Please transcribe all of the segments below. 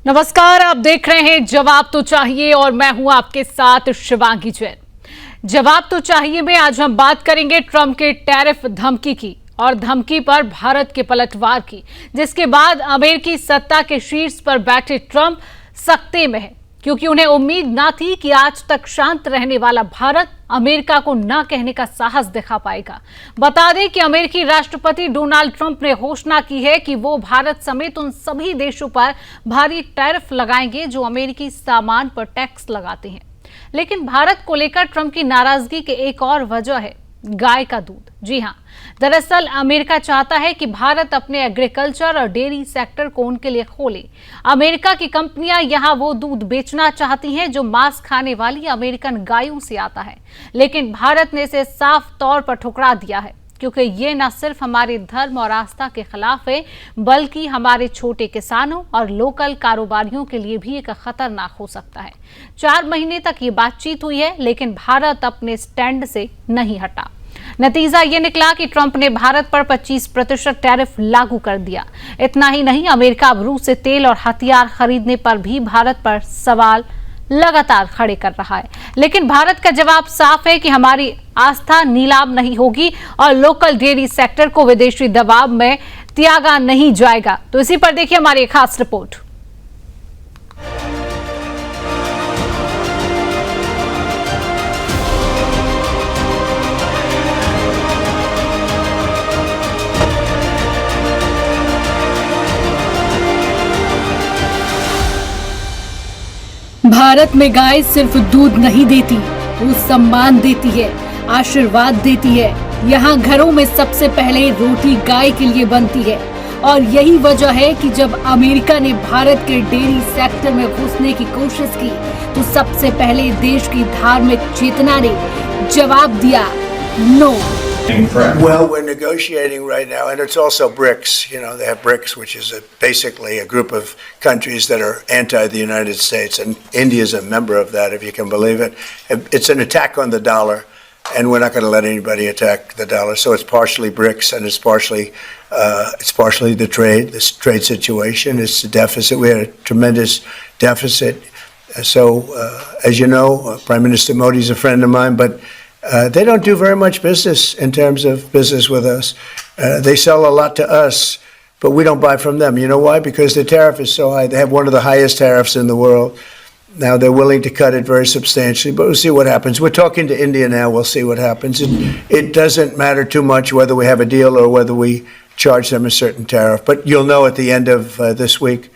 नमस्कार, आप देख रहे हैं जवाब तो चाहिए और मैं हूं आपके साथ शिवांगी जैन। जवाब तो चाहिए में आज हम बात करेंगे ट्रंप के टैरिफ धमकी की और धमकी पर भारत के पलटवार की, जिसके बाद अमेरिकी सत्ता के शीर्ष पर बैठे ट्रंप सख्ते में है, क्योंकि उन्हें उम्मीद ना थी कि आज तक शांत रहने वाला भारत अमेरिका को ना कहने का साहस दिखा पाएगा। बता दें कि अमेरिकी राष्ट्रपति डोनाल्ड ट्रंप ने घोषणा की है कि वो भारत समेत उन सभी देशों पर भारी टैरिफ लगाएंगे जो अमेरिकी सामान पर टैक्स लगाते हैं। लेकिन भारत को लेकर ट्रंप की नाराजगी की एक और वजह है गाय का दूध। जी हां, दरअसल अमेरिका चाहता है कि भारत अपने एग्रीकल्चर और डेयरी सेक्टर को उनके लिए खोले। अमेरिका की कंपनियां यहां वो दूध बेचना चाहती हैं जो मांस खाने वाली अमेरिकन गायों से आता है, लेकिन भारत ने इसे साफ तौर पर ठुकरा दिया है, क्योंकि ये न सिर्फ हमारे धर्म और आस्था के खिलाफ है, बल्कि हमारे छोटे किसानों और लोकल कारोबारियों के लिए भी एक खतरनाक हो सकता है। 4 महीने तक ये बातचीत हुई है, लेकिन भारत अपने स्टैंड से नहीं हटा। नतीजा ये निकला कि ट्रंप ने भारत पर 25% टैरिफ लागू कर दिया। इतना ही नहीं, अमेरिका अब रूस से तेल और हथियार खरीदने पर भी भारत पर सवाल लगातार खड़े कर रहा है। लेकिन भारत का जवाब साफ है कि हमारी आस्था नीलाम नहीं होगी और लोकल डेयरी सेक्टर को विदेशी दबाव में त्यागा नहीं जाएगा। तो इसी पर देखिए हमारी एक खास रिपोर्ट। भारत में गाय सिर्फ दूध नहीं देती, वो सम्मान देती है, आशीर्वाद देती है। यहाँ घरों में सबसे पहले रोटी गाय के लिए बनती है और यही वजह है कि जब अमेरिका ने भारत के डेयरी सेक्टर में घुसने की कोशिश की तो सबसे पहले देश की धार्मिक चेतना ने जवाब दिया, no. Well, we're negotiating right now, and it's also BRICS. You know, they have BRICS, which is basically a group of countries that are anti the United States, and India is a member of that, if you can believe it. It's an attack on the dollar, and we're not going to let anybody attack the dollar. So it's partially BRICS, and it's partially the trade situation. It's the deficit. We had a tremendous deficit. So, as you know, Prime Minister Modi is a friend of mine, but they don't do very much business in terms of business with us. They sell a lot to us, but we don't buy from them. You know why? Because the tariff is so high. They have one of the highest tariffs in the world. Now they're willing to cut it very substantially, but we'll see what happens. We're talking to India now. We'll see what happens. It doesn't matter too much whether we have a deal or whether we charge them a certain tariff, but you'll know at the end of this week.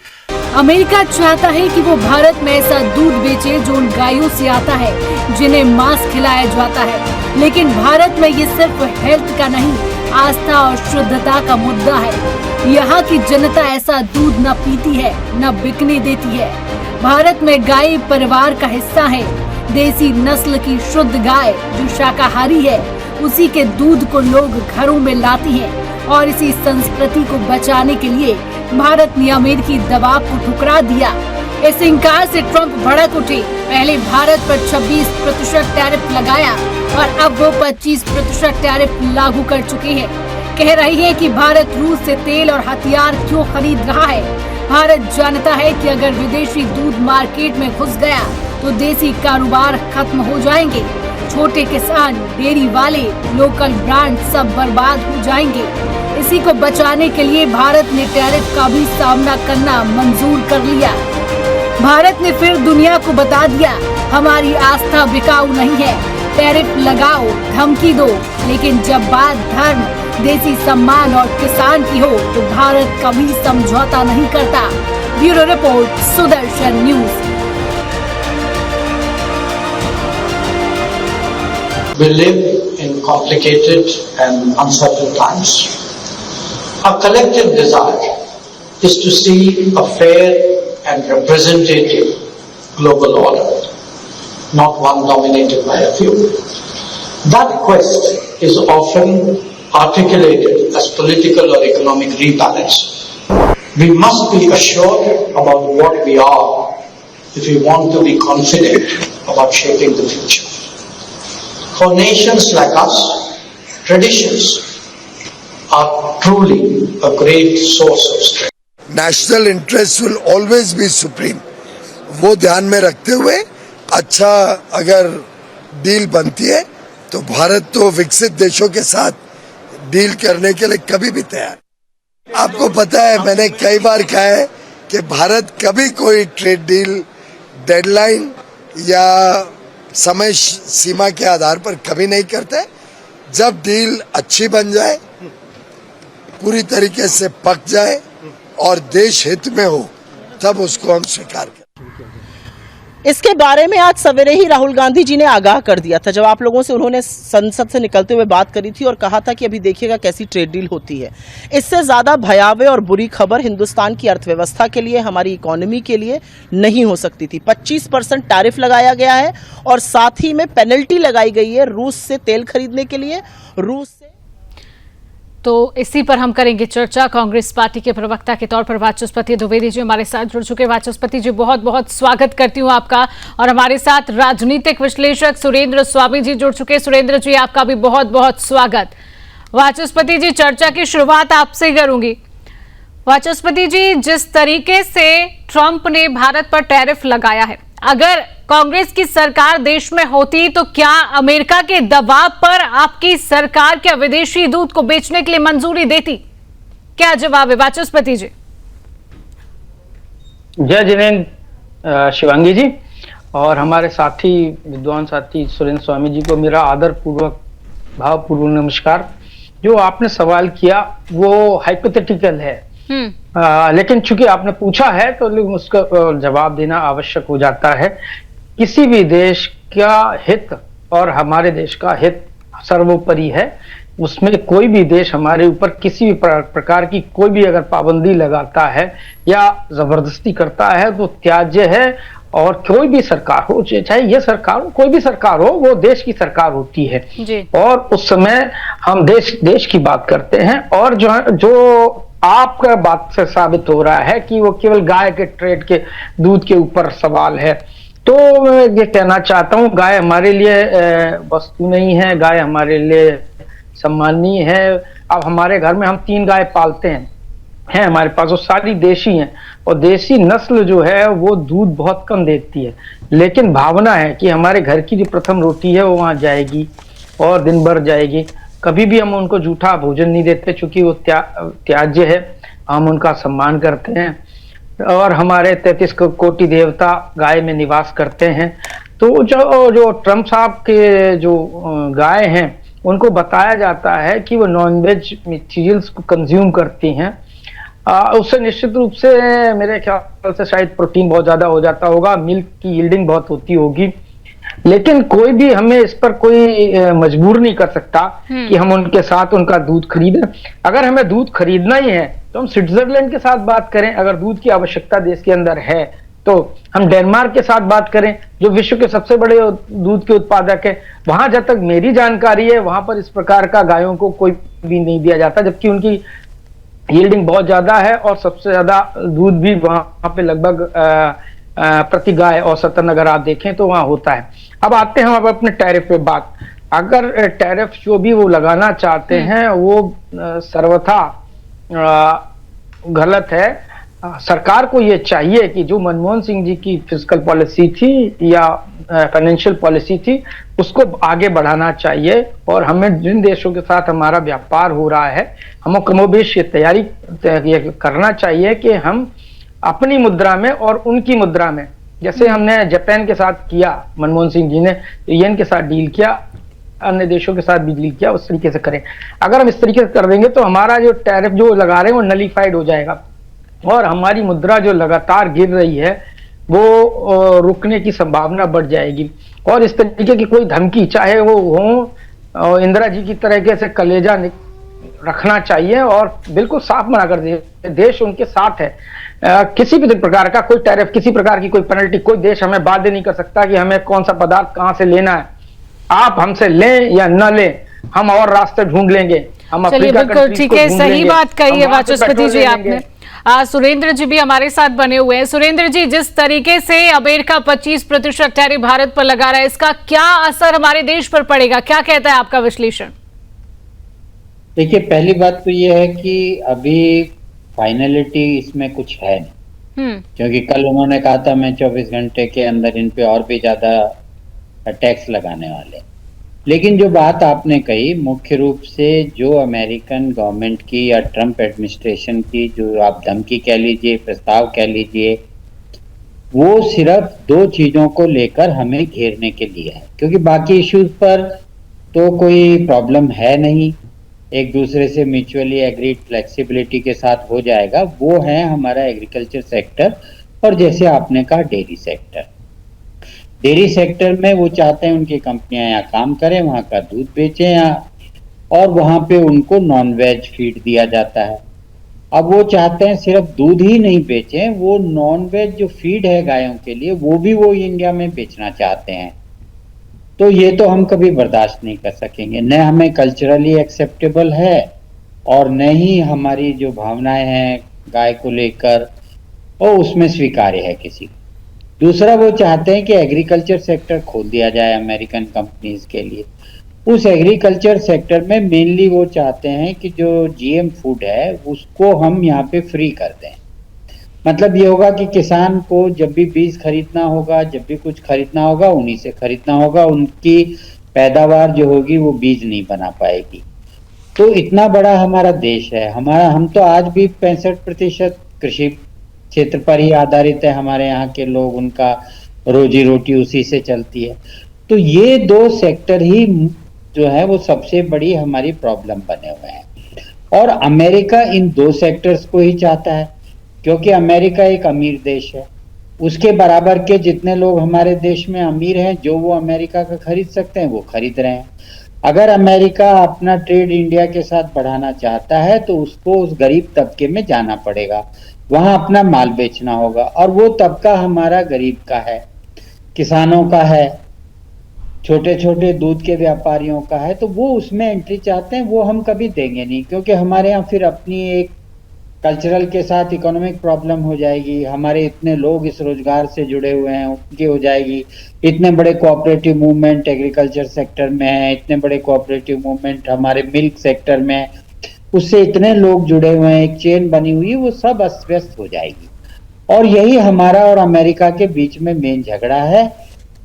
America चाहता है कि वो भारत में ऐसा दूध बेचे जो उन गायों से आता है जिन्हें मांस खिलाया जाता है। लेकिन भारत में ये सिर्फ हेल्थ का नहीं, आस्था और शुद्धता का मुद्दा है। यहाँ की जनता ऐसा दूध न पीती है, न बिकने देती है। भारत में गाय परिवार का हिस्सा है। देसी नस्ल की शुद्ध गाय जो शाकाहारी है, उसी के दूध को लोग घरों में लाती हैं और इसी संस्कृति को बचाने के लिए भारत ने अमेरिकी दबाव को ठुकरा दिया। इस इंकार से ट्रंप भड़क उठे। पहले भारत पर 26% टैरिफ लगाया और अब वो 25% टैरिफ लागू कर चुके हैं। कह रही है कि भारत रूस से तेल और हथियार क्यों खरीद रहा है। भारत जानता है कि अगर विदेशी दूध मार्केट में घुस गया तो देसी कारोबार खत्म हो जाएंगे। छोटे किसान, डेयरी वाले, लोकल ब्रांड सब बर्बाद हो जाएंगे। इसी को बचाने के लिए भारत ने टैरिफ का भी सामना करना मंजूर कर लिया। भारत ने फिर दुनिया को बता दिया, हमारी आस्था बिकाऊ नहीं है। टैरिफ लगाओ, धमकी दो, लेकिन जब बात धर्म, देसी सम्मान और किसान की हो तो भारत कभी समझौता नहीं करता। Bureau report, Sudarshan news. We live in complicated and uncertain times. Our collective desire is to see a fair and representative global order, not one dominated by a few. That quest is often articulated as political or economic rebalance. We must be assured about what we are if we want to be confident about shaping the future. For nations like us, traditions are truly a great source of strength. national interest will always be supreme. वो ध्यान में रखते हुए अच्छा अगर deal बनती है तो भारत तो विकसित देशों के साथ डील करने के लिए कभी भी तैयार। आपको पता है मैंने कई बार कहा है कि भारत कभी कोई ट्रेड डील डेडलाइन या समय सीमा के आधार पर कभी नहीं करते। जब डील अच्छी बन जाए, पूरी तरीके से पक जाए और देश हित में हो, तब उसको हम स्वीकार करें। इसके बारे में आज सवेरे ही राहुल गांधी जी ने आगाह कर दिया था, जब आप लोगों से उन्होंने संसद से निकलते हुए बात करी थी और कहा था कि अभी देखिएगा कैसी ट्रेड डील होती है। इससे ज्यादा भयावह और बुरी खबर हिंदुस्तान की अर्थव्यवस्था के लिए, हमारी इकोनॉमी के लिए नहीं हो सकती थी। 25% टैरिफ लगाया गया है और साथ ही में पेनल्टी लगाई गई है रूस से तेल खरीदने के लिए। रूस से तो इसी पर हम करेंगे चर्चा। कांग्रेस पार्टी के प्रवक्ता के तौर पर वाचस्पति द्विवेदी जी हमारे साथ जुड़ चुके। वाचस्पति जी, बहुत बहुत स्वागत करती हूं आपका। और हमारे साथ राजनीतिक विश्लेषक सुरेंद्र स्वामी जी जुड़ चुके। सुरेंद्र जी, आपका भी बहुत बहुत स्वागत। वाचस्पति जी, चर्चा की शुरुआत आपसे करूंगी। वाचस्पति जी, जिस तरीके से ट्रंप ने भारत पर टैरिफ लगाया है, अगर कांग्रेस की सरकार देश में होती तो क्या अमेरिका के दबाव पर आपकी सरकार क्या विदेशी दूध को बेचने के लिए मंजूरी देती? क्या जवाब है वाचस्पति जी? जय जिनेन्द्र शिवांगी जी और हमारे साथी विद्वान साथी सुरेंद्र स्वामी जी को मेरा आदर पूर्वक भावपूर्वक नमस्कार। जो आपने सवाल किया वो हाइपोथेटिकल है, लेकिन चूंकि आपने पूछा है तो उसका जवाब देना आवश्यक हो जाता है। किसी भी देश का हित और हमारे देश का हित सर्वोपरि है। उसमें कोई भी देश हमारे ऊपर किसी भी प्रकार की कोई भी अगर पाबंदी लगाता है या जबरदस्ती करता है तो त्याज्य है। और कोई भी सरकार हो, चाहे ये सरकार हो, कोई भी सरकार हो, वो देश की सरकार होती है जी। और उस समय हम देश की बात करते हैं। और जो आपका बात से साबित हो रहा है कि वो केवल गाय के ट्रेड के दूध के ऊपर सवाल है, तो मैं ये कहना चाहता हूँ गाय हमारे लिए वस्तु नहीं है, गाय हमारे लिए सम्माननीय है। अब हमारे घर में हम 3 गाय पालते हैं हमारे पास, वो सारी देशी हैं और देशी नस्ल जो है वो दूध बहुत कम देती है। लेकिन भावना है कि हमारे घर की जो प्रथम रोटी है वो वहां जाएगी और दिन भर जाएगी। कभी भी हम उनको जूठा भोजन नहीं देते, चूंकि वो त्याज्य है। हम उनका सम्मान करते हैं और हमारे 33 कोटि देवता गाय में निवास करते हैं। तो जो ट्रंप साहब के जो गाय हैं उनको बताया जाता है कि वो नॉनवेज मटीरियल्स को कंज्यूम करती हैं, उससे निश्चित रूप से मेरे ख्याल से शायद प्रोटीन बहुत ज्यादा हो जाता होगा, मिल्क की यील्डिंग बहुत होती होगी। लेकिन कोई भी हमें इस पर कोई मजबूर नहीं कर सकता कि हम उनके साथ उनका दूध खरीदें। अगर हमें दूध खरीदना ही है तो हम स्विट्जरलैंड के साथ बात करें। अगर दूध की आवश्यकता देश के अंदर है तो हम डेनमार्क के साथ बात करें, जो विश्व के सबसे बड़े दूध के उत्पादक है। वहां जब तक मेरी जानकारी है वहां पर इस प्रकार का गायों को कोई भी नहीं दिया जाता, जबकि उनकी यील्डिंग बहुत ज्यादा है और सबसे ज्यादा दूध भी वहां पे लगभग प्रति गाय औसतन अगर आप देखें तो वहां होता है। अब आते हैं हम अपने टैरिफ पे बात। अगर टैरिफ जो भी वो लगाना चाहते हैं वो सर्वथा गलत है। सरकार को ये चाहिए कि जो मनमोहन सिंह जी की फिस्कल पॉलिसी थी या फाइनेंशियल पॉलिसी थी उसको आगे बढ़ाना चाहिए। और हमें जिन देशों के साथ हमारा व्यापार हो रहा है हमें कमोबेश ये तैयारी करना चाहिए कि हम अपनी मुद्रा में और उनकी मुद्रा में, जैसे हमने जापान के साथ किया, मनमोहन सिंह जी ने येन के साथ डील किया, अन्य देशों के साथ भी डील किया, उस तरीके से करें। अगर हम इस तरीके से कर देंगे तो हमारा जो टैरिफ जो लगा रहे हैं वो नलीफाइड हो जाएगा और हमारी मुद्रा जो लगातार गिर रही है वो रुकने की संभावना बढ़ जाएगी। और इस तरीके की कोई धमकी, चाहे वो हो इंदिरा जी की तरीके से कलेजा रखना चाहिए और बिल्कुल साफ मना कर दिए देश उनके साथ है। किसी भी प्रकार का कोई टैरिफ, किसी प्रकार की कोई पेनल्टी, कोई देश हमें बाध्य नहीं कर सकता कि हमें कौन सा पदार्थ कहां से लेना है। आप हमसे लें या न लें, हम और रास्ते ढूंढ लेंगे। हम अफ्रीका बिल्कुल ठीक है, सही बात कही है वाचस्पति जी आपने। सुरेंद्र जी भी हमारे साथ बने हुए हैं। सुरेंद्र जी, जिस तरीके से अमेरिका 25% टैरिफ भारत पर लगा रहा है, इसका क्या असर हमारे देश पर पड़ेगा? क्या कहता है आपका विश्लेषण? देखिए, पहली बात तो ये है कि अभी फाइनलिटी इसमें कुछ है नहीं, हम्म। क्योंकि कल उन्होंने कहा था मैं 24 घंटे के अंदर इन पे और भी ज्यादा टैक्स लगाने वाले। लेकिन जो बात आपने कही, मुख्य रूप से जो अमेरिकन गवर्नमेंट की या ट्रम्प एडमिनिस्ट्रेशन की जो आप धमकी कह लीजिए, प्रस्ताव कह लीजिए, वो सिर्फ दो चीजों को लेकर हमें घेरने के लिए है, क्योंकि बाकी इश्यूज पर तो कोई प्रॉब्लम है नहीं, एक दूसरे से म्यूचुअली एग्रीड फ्लेक्सिबिलिटी के साथ हो जाएगा। वो है हमारा एग्रीकल्चर सेक्टर और जैसे आपने कहा डेयरी सेक्टर। डेयरी सेक्टर में वो चाहते हैं उनकी कंपनियां यहाँ काम करें, वहाँ का दूध बेचें यहाँ, और वहाँ पे उनको नॉन वेज फीड दिया जाता है। अब वो चाहते हैं सिर्फ दूध ही नहीं बेचें, वो नॉन वेज जो फीड है गायों के लिए वो भी वो इंडिया में बेचना चाहते हैं। तो ये तो हम कभी बर्दाश्त नहीं कर सकेंगे, न हमें कल्चरली एक्सेप्टेबल है और न ही हमारी जो भावनाएं हैं गाय को लेकर और उसमें स्वीकार्य है किसी को। दूसरा, वो चाहते हैं कि एग्रीकल्चर सेक्टर खोल दिया जाए अमेरिकन कंपनीज के लिए। उस एग्रीकल्चर सेक्टर में मेनली वो चाहते हैं कि जो जीएम फूड है उसको हम यहाँ पे फ्री कर दें। मतलब ये होगा कि किसान को जब भी बीज खरीदना होगा, जब भी कुछ खरीदना होगा, उन्हीं से खरीदना होगा, उनकी पैदावार जो होगी वो बीज नहीं बना पाएगी। तो इतना बड़ा हमारा देश है, हम तो आज भी 65% कृषि क्षेत्र पर ही आधारित है। हमारे यहाँ के लोग, उनका रोजी रोटी उसी से चलती है। तो ये दो सेक्टर ही जो है वो सबसे बड़ी हमारी प्रॉब्लम बने हुए हैं, और अमेरिका इन दो सेक्टर्स को ही चाहता है, क्योंकि अमेरिका एक अमीर देश है। उसके बराबर के जितने लोग हमारे देश में अमीर हैं, जो वो अमेरिका का खरीद सकते हैं वो खरीद रहे हैं। अगर अमेरिका अपना ट्रेड इंडिया के साथ बढ़ाना चाहता है तो उसको उस गरीब तबके में जाना पड़ेगा, वहां अपना माल बेचना होगा, और वो तबका हमारा गरीब का है, किसानों का है, छोटे छोटे दूध के व्यापारियों का है। तो वो उसमें एंट्री चाहते हैं, वो हम कभी देंगे नहीं, क्योंकि हमारे यहाँ फिर अपनी एक कल्चरल के साथ इकोनॉमिक प्रॉब्लम हो जाएगी। हमारे इतने लोग इस रोजगार से जुड़े हुए हैं, उनकी हो जाएगी। इतने बड़े कोऑपरेटिव मूवमेंट एग्रीकल्चर सेक्टर में है, इतने बड़े कोऑपरेटिव मूवमेंट हमारे मिल्क सेक्टर में है, उससे इतने लोग जुड़े हुए हैं, एक चेन बनी हुई है, वो सब अस्त व्यस्त हो जाएगी। और यही हमारा और अमेरिका के बीच में मेन झगड़ा है।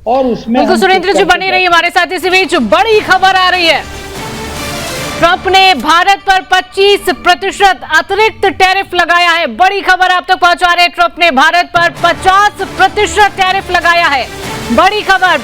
और उसमें बिल्कुल सुरेंद्र जी बनी रही हमारे साथ। इसी बीच बड़ी खबर आ रही है, ट्रंप ने भारत पर 25% अतिरिक्त टैरिफ लगाया है। बड़ी खबर आप तक पहुंचा रहे हैं, ट्रंप ने भारत पर 50% टैरिफ लगाया है। बड़ी खबर,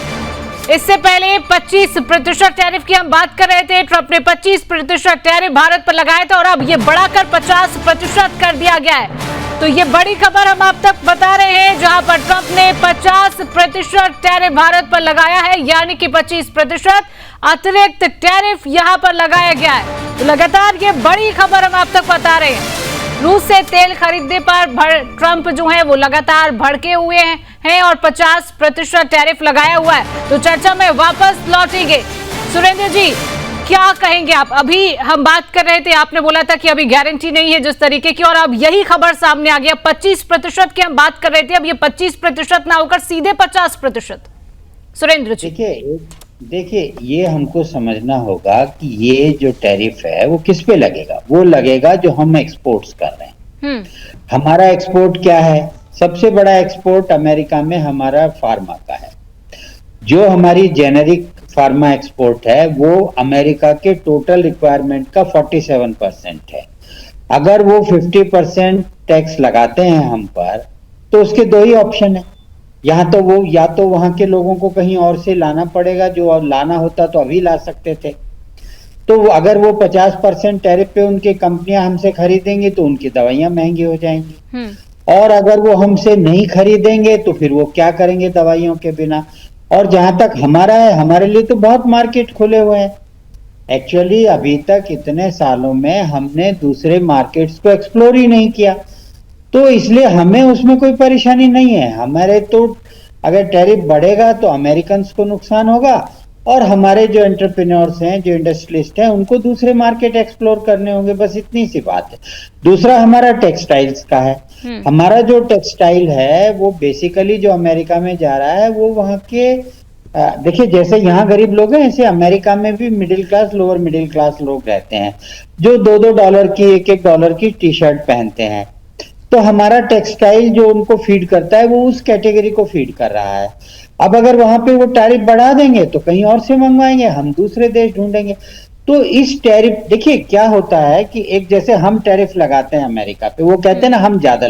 इससे पहले 25% टैरिफ की हम बात कर रहे थे, ट्रंप ने 25% टैरिफ भारत पर लगाया था और अब ये बढ़ाकर 50% कर दिया गया है। तो ये बड़ी खबर हम आप तक बता रहे हैं, जहां पर ट्रंप ने 50% टैरिफ भारत पर लगाया है, यानी कि 25% अतिरिक्त टैरिफ यहां पर लगाया गया है। तो लगातार ये बड़ी खबर हम आप तक बता रहे हैं। रूस से तेल खरीदने पर ट्रंप जो है वो लगातार भड़के हुए हैं और 50% टैरिफ लगाया हुआ है। तो चर्चा में वापस लौटेंगे। सुरेंद्र जी, क्या कहेंगे आप? अभी हम बात कर रहे थे, आपने बोला था कि अभी गारंटी नहीं है जिस तरीके की, और अब यही खबर सामने आ गया। 25% की हम बात कर रहे थे, अब ये 25% ना होकर सीधे 50%। सुरेंद्र जी, देखिए ये हमको समझना होगा कि ये जो टैरिफ है वो किस पे लगेगा। वो लगेगा जो हम एक्सपोर्ट्स कर रहे हैं। हमारा एक्सपोर्ट क्या है? सबसे बड़ा एक्सपोर्ट अमेरिका में हमारा फार्मा का है। जो हमारी जेनेरिक फार्मा एक्सपोर्ट है वो अमेरिका के टोटल रिक्वायरमेंट का 47% है। अगर वो 50% टैक्स लगाते हैं हम पर, तो उसके दो ही ऑप्शन है, या तो वहां के लोगों को कहीं और से लाना पड़ेगा, जो लाना होता तो अभी ला सकते थे। तो अगर वो 50% टैरिफ पे उनकी कंपनियां हमसे खरीदेंगी तो उनकी दवाइयां महंगी हो जाएंगी, और अगर वो हमसे नहीं खरीदेंगे तो फिर वो क्या करेंगे दवाइयों के बिना। और जहां तक हमारा है, हमारे लिए तो बहुत मार्केट खुले हुए हैं। एक्चुअली अभी तक इतने सालों में हमने दूसरे मार्केट्स को एक्सप्लोर ही नहीं किया, तो इसलिए हमें उसमें कोई परेशानी नहीं है। हमारे तो अगर टैरिफ बढ़ेगा तो अमेरिकन को नुकसान होगा, और हमारे जो एंटरप्रेन्योर्स हैं, जो इंडस्ट्रियलिस्ट हैं, उनको दूसरे मार्केट एक्सप्लोर करने होंगे, बस इतनी सी बात है। दूसरा हमारा टेक्सटाइल्स का है। हमारा जो टेक्सटाइल है वो बेसिकली जो अमेरिका में जा रहा है वो वहाँ के देखिए, जैसे यहाँ गरीब लोग हैं, ऐसे अमेरिका में भी middle class, lower middle class लोग रहते हैं जो $2-2 की, $1-1 की टी शर्ट पहनते हैं। तो हमारा टेक्सटाइल जो उनको फीड करता है वो उस कैटेगरी को फीड कर रहा है। अब अगर वहां पे वो टैरिफ बढ़ा देंगे तो कहीं और से मंगवाएंगे, हम दूसरे देश ढूंढेंगे। तो इस टैरिफ, देखिए क्या होता है कि एक जैसे हम टैरिफ लगाते हैं अमेरिका पे, वो कहते हैं ना हम ज्यादा,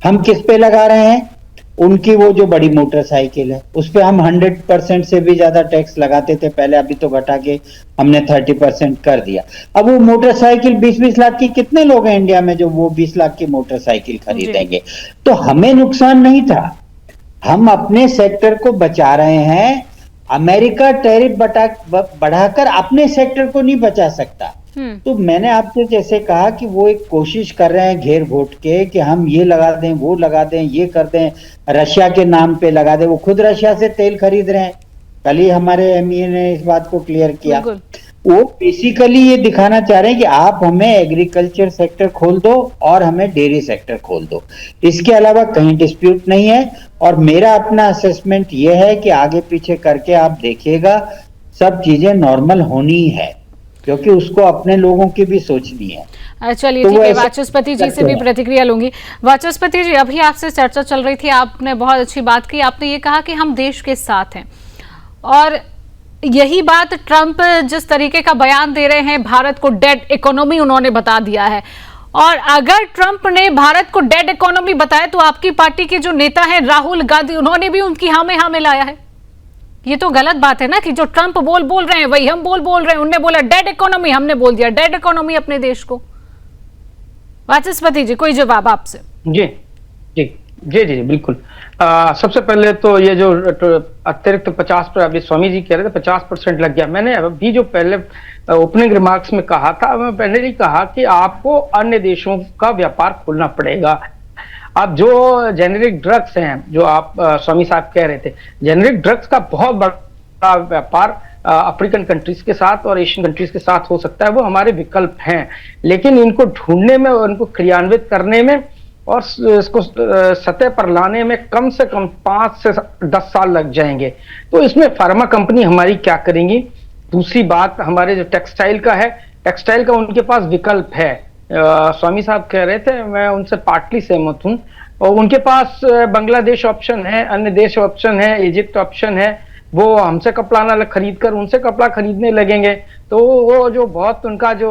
हम किस पे लगा रहे हैं? उनकी वो जो बड़ी मोटरसाइकिल है उस पे हम 100% से भी ज्यादा टैक्स लगाते थे पहले, अभी तो घटा के हमने 30% कर दिया। अब वो मोटरसाइकिल 20-20 लाख की, कितने लोग हैं इंडिया में जो वो 20 लाख की मोटरसाइकिल खरीदेंगे? तो हमें नुकसान नहीं था, हम अपने सेक्टर को बचा रहे हैं। अमेरिका टैरिफ बढ़ाकर अपने सेक्टर को नहीं बचा सकता। तो मैंने आपसे जैसे कहा कि वो एक कोशिश कर रहे हैं घेर घोट के कि हम ये लगा दें, वो लगा दें, ये कर दें, रशिया के नाम पे लगा दें। वो खुद रशिया से तेल खरीद रहे हैं, कल ही हमारे एमईए ने इस बात को क्लियर किया। वो बेसिकली ये दिखाना चाह रहे हैं कि आप हमें एग्रीकल्चर सेक्टर खोल दो और हमें डेयरी सेक्टर खोल दो, इसके अलावा कहीं डिस्प्यूट नहीं है। और मेरा अपना असेसमेंट ये है कि आगे पीछे करके आप देखिएगा सब चीजें नॉर्मल होनी है, क्योंकि उसको अपने लोगों की भी सोचनी है। चलिए तो ठीक है, ऐसा वाचस्पति जी से भी प्रतिक्रिया लूंगी। वाचस्पति जी, अभी आपसे चर्चा चल रही थी, आपने बहुत अच्छी बात की, आपने ये कहा कि हम देश के साथ हैं, और यही बात ट्रंप जिस तरीके का बयान दे रहे हैं, भारत को डेड इकोनॉमी उन्होंने बता दिया है। और अगर ट्रंप ने भारत को डेड इकोनॉमी बताया तो आपकी पार्टी के जो नेता हैं राहुल गांधी, उन्होंने भी उनकी हाँ में हाँ मिलाया है। ये तो गलत बात है ना कि जो ट्रंप बोल रहे हैं वही हम बोल रहे हैं। उन्होंने बोला डेड इकोनॉमी, हमने बोल दिया डेड इकोनॉमी अपने देश को। वाचस्पति जी, कोई जवाब आपसे? जी जी जी जी बिल्कुल। सबसे पहले तो ये जो अतिरिक्त 50%, अभी स्वामी जी कह रहे थे 50% लग गया, मैंने अभी जो पहले ओपनिंग रिमार्क्स में कहा था, मैं पहले ही कहा कि आपको अन्य देशों का व्यापार खोलना पड़ेगा। अब जो जेनेरिक ड्रग्स हैं, जो आप स्वामी साहब कह रहे थे, जेनेरिक ड्रग्स का बहुत बड़ा व्यापार अफ्रीकन कंट्रीज के साथ और एशियन कंट्रीज के साथ हो सकता है, वो हमारे विकल्प हैं। लेकिन इनको ढूंढने में और इनको क्रियान्वित करने में और इसको सतह पर लाने में कम से कम 5 से 10 साल लग जाएंगे। तो इसमें फार्मा कंपनी हमारी क्या करेंगी? दूसरी बात, हमारे जो टेक्सटाइल का है, टेक्सटाइल का उनके पास विकल्प है। स्वामी साहब कह रहे थे, मैं उनसे पार्टली सहमत हूं। और उनके पास बांग्लादेश ऑप्शन है, अन्य देश ऑप्शन है, इजिप्ट ऑप्शन है। वो हमसे कपड़ा खरीद कर उनसे कपड़ा खरीदने लगेंगे। तो वो जो बहुत उनका जो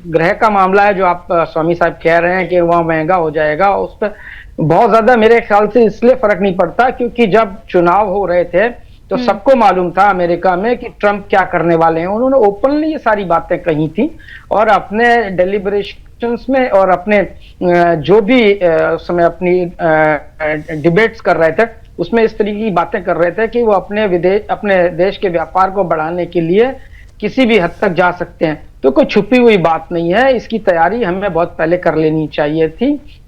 ग्रह का मामला है, जो आप स्वामी साहब कह रहे हैं कि वहाँ महंगा हो जाएगा, उस पर बहुत ज्यादा मेरे ख्याल से इसलिए फर्क नहीं पड़ता क्योंकि जब चुनाव हो रहे थे तो सबको मालूम था अमेरिका में कि ट्रंप क्या करने वाले हैं। उन्होंने ओपनली ये सारी बातें कही थी और अपने डेलिब्रेशंस में और अपने जो भी उस समय अपनी डिबेट्स कर रहे थे उसमें इस तरीके की बातें कर रहे थे कि वो अपने देश के व्यापार को बढ़ाने के लिए किसी भी हद तक जा सकते हैं। तो कोई छुपी हुई बात नहीं है, इसकी तैयारी हमें बहुत पहले कर लेनी चाहिए थी।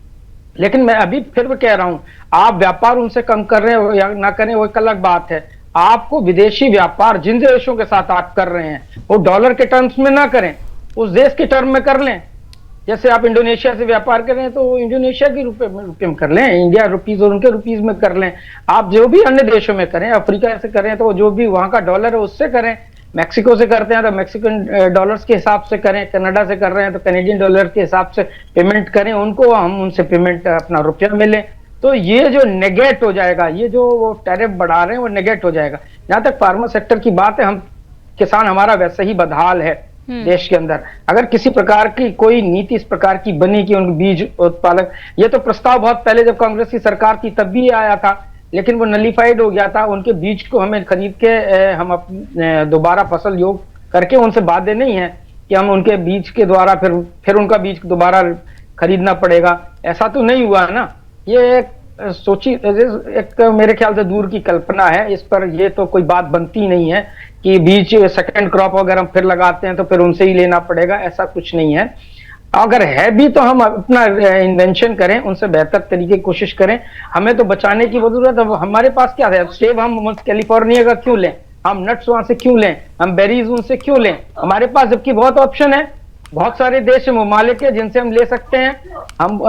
लेकिन मैं अभी फिर कह रहा हूं, आप व्यापार उनसे कम कर रहे हो या ना करें वो एक अलग बात है। आपको विदेशी व्यापार जिन देशों के साथ आप कर रहे हैं वो डॉलर के टर्म्स में ना करें, उस देश के टर्म में कर लें। जैसे आप इंडोनेशिया से व्यापार कर रहे हैं तो इंडोनेशिया के रुपए में कर लें, इंडिया रुपीज और उनके रुपीज में कर लें। आप जो भी अन्य देशों में करें, अफ्रीका से करें तो जो भी वहां का डॉलर है उससे करें, मैक्सिको से करते हैं तो मैक्सिकन डॉलर्स के हिसाब से करें, कनाडा से कर रहे हैं तो कैनेडियन डॉलर के हिसाब से पेमेंट करें उनको, हम उनसे पेमेंट अपना रुपया मिले। तो ये जो नेगेट हो जाएगा, ये जो वो टैरिफ बढ़ा रहे हैं वो नेगेट हो जाएगा। जहां तक फार्मा सेक्टर की बात है, हम किसान हमारा वैसे ही बदहाल है देश के अंदर। अगर किसी प्रकार की कोई नीति इस प्रकार की बनी कि उनके बीज उत्पादक, ये तो प्रस्ताव बहुत पहले जब कांग्रेस की सरकार थी तब भी आया था, लेकिन वो नलीफाइड हो गया था। उनके बीज को हमें खरीद के हम दोबारा फसल योग करके उनसे बाध्य नहीं है कि हम उनके बीज के द्वारा फिर उनका बीज दोबारा खरीदना पड़ेगा, ऐसा तो नहीं हुआ ना। ये एक मेरे ख्याल से दूर की कल्पना है, इस पर ये तो कोई बात बनती नहीं है कि बीज सेकंड क्रॉप अगर हम फिर लगाते हैं तो फिर उनसे ही लेना पड़ेगा, ऐसा कुछ नहीं है। अगर है भी तो हम अपना इन्वेंशन करें, उनसे बेहतर तरीके की कोशिश करें। हमें तो बचाने की जरूरत है। हमारे पास क्या है, सेब हम कैलिफोर्निया का क्यों लें, हम नट्स वहां से क्यों लें, हम बेरीज उनसे क्यों लें? हमारे पास जबकि बहुत ऑप्शन है, बहुत सारे देश ममालिक है जिनसे हम ले सकते हैं। हम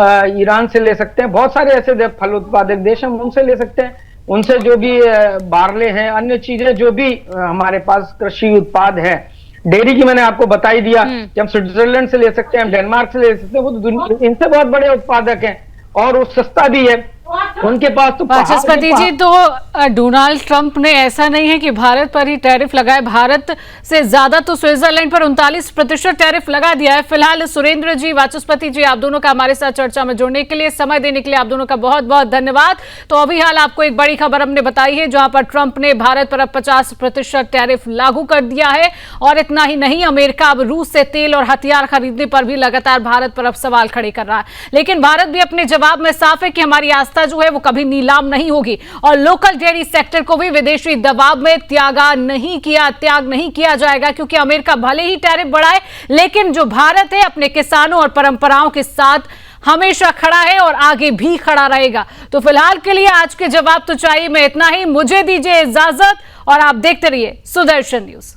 ईरान से ले सकते हैं, बहुत सारे ऐसे फल उत्पादक देश हम उनसे ले सकते हैं। उनसे जो भी बार्ले हैं, अन्य चीजें जो भी हमारे पास कृषि उत्पाद है, डेयरी की मैंने आपको बता ही दिया कि हम स्विट्जरलैंड से ले सकते हैं, हम डेनमार्क से ले सकते हैं, वो तो इनसे बहुत बड़े उत्पादक हैं और वो सस्ता भी है उनके पास। तो वाचस्पति जी, तो डोनाल्ड ट्रंप ने ऐसा नहीं है कि भारत पर ही टैरिफ लगाए, भारत से ज्यादा तो स्विट्जरलैंड पर 39% टैरिफ लगा दिया है। फिलहाल सुरेंद्र जी, वाचस्पति जी, आप दोनों का हमारे साथ चर्चा में जुड़ने के लिए, समय देने के लिए आप दोनों का बहुत बहुत धन्यवाद। तो अभी हाल आपको एक बड़ी खबर हमने बताई है जहां पर ट्रंप ने भारत पर अब 50% टैरिफ लागू कर दिया है। और इतना ही नहीं, अमेरिका अब रूस से तेल और हथियार खरीदने पर भी लगातार भारत पर अब सवाल खड़े कर रहा है। लेकिन भारत भी अपने जवाब में साफ है कि हमारी आस्था जो है वो कभी नीलाम नहीं होगी और लोकल डेयरी सेक्टर को भी विदेशी दबाव में त्याग नहीं किया जाएगा, क्योंकि अमेरिका भले ही टैरिफ बढ़ाए लेकिन जो भारत है अपने किसानों और परंपराओं के साथ हमेशा खड़ा है और आगे भी खड़ा रहेगा। तो फिलहाल के लिए आज के जवाब तो चाहिए में इतना ही। मुझे दीजिए इजाजत और आप देखते रहिए सुदर्शन न्यूज।